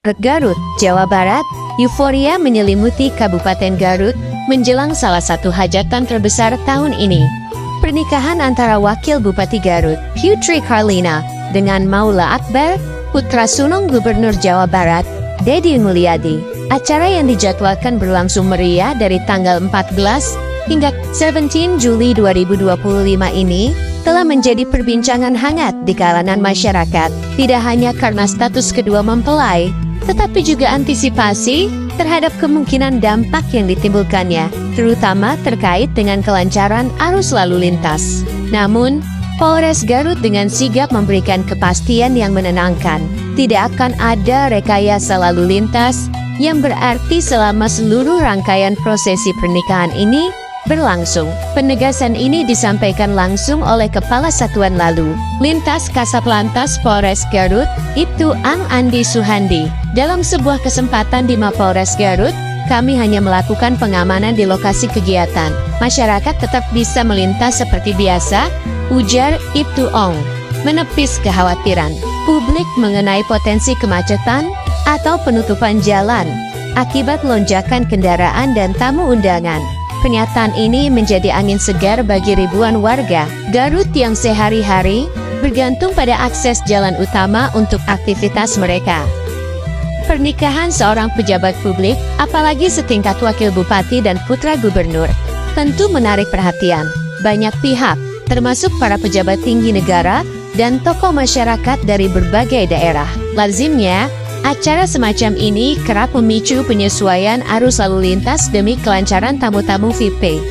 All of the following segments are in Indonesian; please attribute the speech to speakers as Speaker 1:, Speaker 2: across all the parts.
Speaker 1: Garut, Jawa Barat, euforia menyelimuti Kabupaten Garut menjelang salah satu hajatan terbesar tahun ini. Pernikahan antara Wakil Bupati Garut, Putri Carlina, dengan Maula Akbar, putra sulung Gubernur Jawa Barat, Dedi Mulyadi. Acara yang dijadwalkan berlangsung meriah dari tanggal 14 hingga 17 Juli 2025 ini telah menjadi perbincangan hangat di kalangan masyarakat, tidak hanya karena status kedua mempelai, tetapi juga antisipasi terhadap kemungkinan dampak yang ditimbulkannya, terutama terkait dengan kelancaran arus lalu lintas. Namun, Polres Garut dengan sigap memberikan kepastian yang menenangkan. Tidak akan ada rekayasa lalu lintas yang berarti selama seluruh rangkaian prosesi pernikahan ini berlangsung. Penegasan ini disampaikan langsung oleh Kepala Satuan Lalu Lintas Kasatlantas Polres Garut, Ibtu Ang Andi Suhandi. Dalam sebuah kesempatan di Mapolres Garut, kami hanya melakukan pengamanan di lokasi kegiatan. Masyarakat tetap bisa melintas seperti biasa, ujar Ibtu Ong. Menepis kekhawatiran publik mengenai potensi kemacetan atau penutupan jalan akibat lonjakan kendaraan dan tamu undangan. Pernyataan ini menjadi angin segar bagi ribuan warga Garut yang sehari-hari bergantung pada akses jalan utama untuk aktivitas mereka. Pernikahan seorang pejabat publik, apalagi setingkat wakil bupati dan putra gubernur, tentu menarik perhatian banyak pihak, termasuk para pejabat tinggi negara dan tokoh masyarakat dari berbagai daerah. Lazimnya, acara semacam ini kerap memicu penyesuaian arus lalu lintas demi kelancaran tamu-tamu VIP.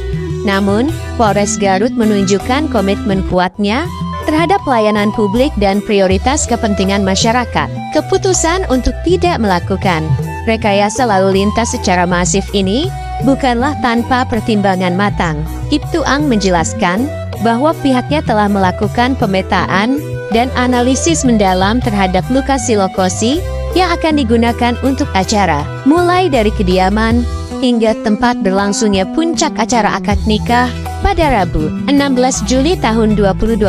Speaker 1: Namun, Polres Garut menunjukkan komitmen kuatnya terhadap pelayanan publik dan prioritas kepentingan masyarakat. Keputusan untuk tidak melakukan rekayasa lalu lintas secara masif ini bukanlah tanpa pertimbangan matang. Ibtu Ang menjelaskan bahwa pihaknya telah melakukan pemetaan dan analisis mendalam terhadap lokasi-lokasi yang akan digunakan untuk acara, mulai dari kediaman hingga tempat berlangsungnya puncak acara akad nikah pada Rabu, 16 Juli tahun 2025.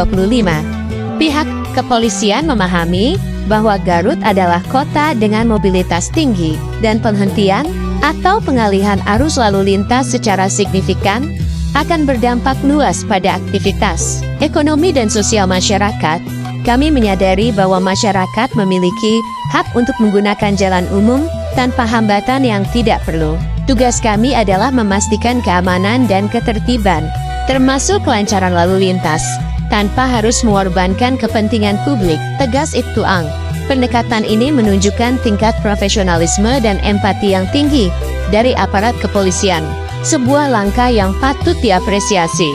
Speaker 1: Pihak kepolisian memahami bahwa Garut adalah kota dengan mobilitas tinggi dan penghentian atau pengalihan arus lalu lintas secara signifikan akan berdampak luas pada aktivitas ekonomi dan sosial masyarakat. Kami menyadari bahwa masyarakat memiliki hak untuk menggunakan jalan umum tanpa hambatan yang tidak perlu. Tugas kami adalah memastikan keamanan dan ketertiban, termasuk kelancaran lalu lintas, tanpa harus mengorbankan kepentingan publik, tegas Ibtu Ang. Pendekatan ini menunjukkan tingkat profesionalisme dan empati yang tinggi dari aparat kepolisian, sebuah langkah yang patut diapresiasi.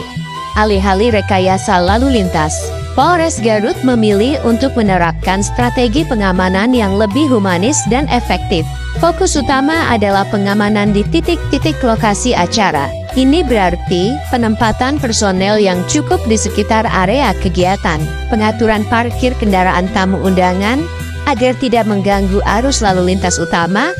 Speaker 1: Alih-alih rekayasa lalu lintas, Polres Garut memilih untuk menerapkan strategi pengamanan yang lebih humanis dan efektif. Fokus utama adalah pengamanan di titik-titik lokasi acara. Ini berarti penempatan personel yang cukup di sekitar area kegiatan, pengaturan parkir kendaraan tamu undangan agar tidak mengganggu arus lalu lintas utama,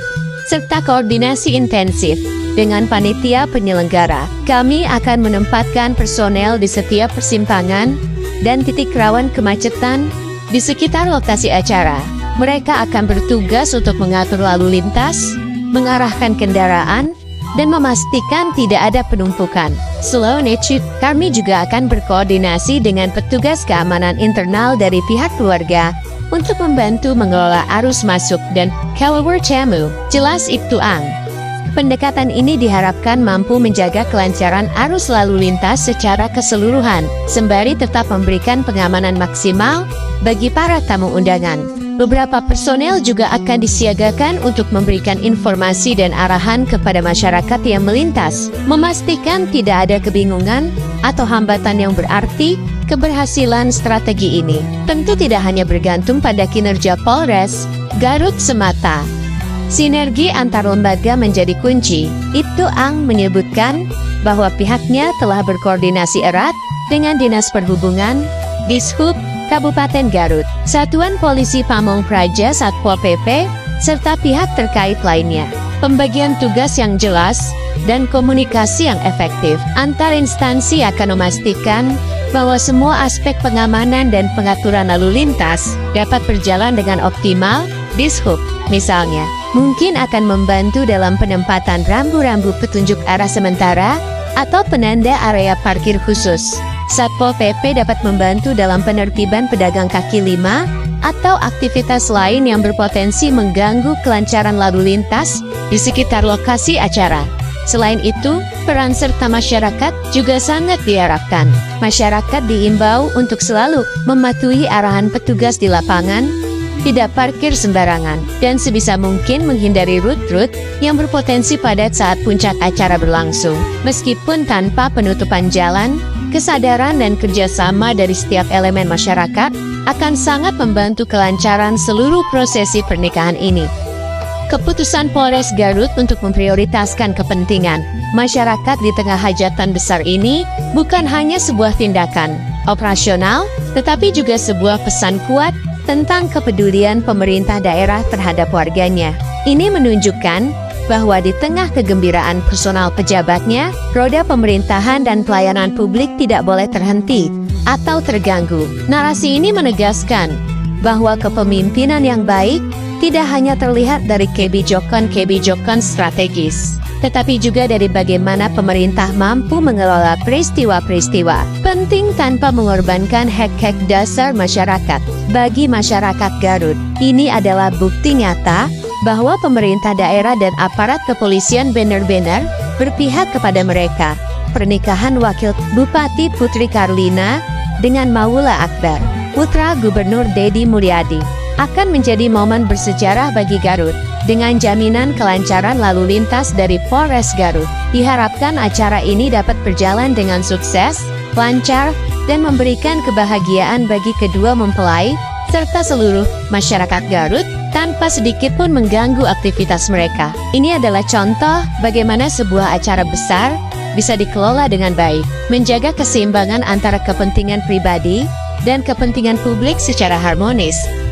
Speaker 1: serta koordinasi intensif dengan panitia penyelenggara. Kami akan menempatkan personel di setiap persimpangan dan titik rawan kemacetan di sekitar lokasi acara. Mereka akan bertugas untuk mengatur lalu lintas, mengarahkan kendaraan, dan memastikan tidak ada penumpukan. Selain itu, kami juga akan berkoordinasi dengan petugas keamanan internal dari pihak keluarga untuk membantu mengelola arus masuk dan keluar tamu, jelas Ibtu Ang. Pendekatan ini diharapkan mampu menjaga kelancaran arus lalu lintas secara keseluruhan, sembari tetap memberikan pengamanan maksimal bagi para tamu undangan. Beberapa personel juga akan disiagakan untuk memberikan informasi dan arahan kepada masyarakat yang melintas, memastikan tidak ada kebingungan atau hambatan yang berarti. Keberhasilan strategi ini tentu tidak hanya bergantung pada kinerja Polres Garut semata. Sinergi antar lembaga menjadi kunci. Ibtu Ang menyebutkan bahwa pihaknya telah berkoordinasi erat dengan Dinas Perhubungan, Dishub, Kabupaten Garut, Satuan Polisi Pamong Praja Satpol PP, serta pihak terkait lainnya. Pembagian tugas yang jelas dan komunikasi yang efektif antar instansi akan memastikan bahwa semua aspek pengamanan dan pengaturan lalu lintas dapat berjalan dengan optimal. Dishub Misalnya, mungkin akan membantu dalam penempatan rambu-rambu petunjuk arah sementara atau penanda area parkir khusus. Satpol PP dapat membantu dalam penertiban pedagang kaki lima atau aktivitas lain yang berpotensi mengganggu kelancaran lalu lintas di sekitar lokasi acara. Selain itu, peran serta masyarakat juga sangat diharapkan. Masyarakat diimbau untuk selalu mematuhi arahan petugas di lapangan, tidak parkir sembarangan, dan sebisa mungkin menghindari rute-rute yang berpotensi padat saat puncak acara berlangsung. Meskipun tanpa penutupan jalan, kesadaran dan kerjasama dari setiap elemen masyarakat akan sangat membantu kelancaran seluruh prosesi pernikahan ini. Keputusan Polres Garut untuk memprioritaskan kepentingan masyarakat di tengah hajatan besar ini bukan hanya sebuah tindakan operasional, tetapi juga sebuah pesan kuat tentang kepedulian pemerintah daerah terhadap warganya. Ini menunjukkan bahwa di tengah kegembiraan personal pejabatnya, roda pemerintahan dan pelayanan publik tidak boleh terhenti atau terganggu. Narasi ini menegaskan bahwa kepemimpinan yang baik tidak hanya terlihat dari kebijakan strategis, tetapi juga dari bagaimana pemerintah mampu mengelola peristiwa-peristiwa penting tanpa mengorbankan hak-hak dasar masyarakat. Bagi masyarakat Garut, ini adalah bukti nyata bahwa pemerintah daerah dan aparat kepolisian benar-benar berpihak kepada mereka. Pernikahan Wakil Bupati Putri Karlina dengan Maula Akbar, putra Gubernur Deddy Mulyadi, akan menjadi momen bersejarah bagi Garut. Dengan jaminan kelancaran lalu lintas dari Polres Garut, diharapkan acara ini dapat berjalan dengan sukses, lancar, dan memberikan kebahagiaan bagi kedua mempelai serta seluruh masyarakat Garut tanpa sedikit pun mengganggu aktivitas mereka. Ini adalah contoh bagaimana sebuah acara besar bisa dikelola dengan baik, menjaga keseimbangan antara kepentingan pribadi dan kepentingan publik secara harmonis.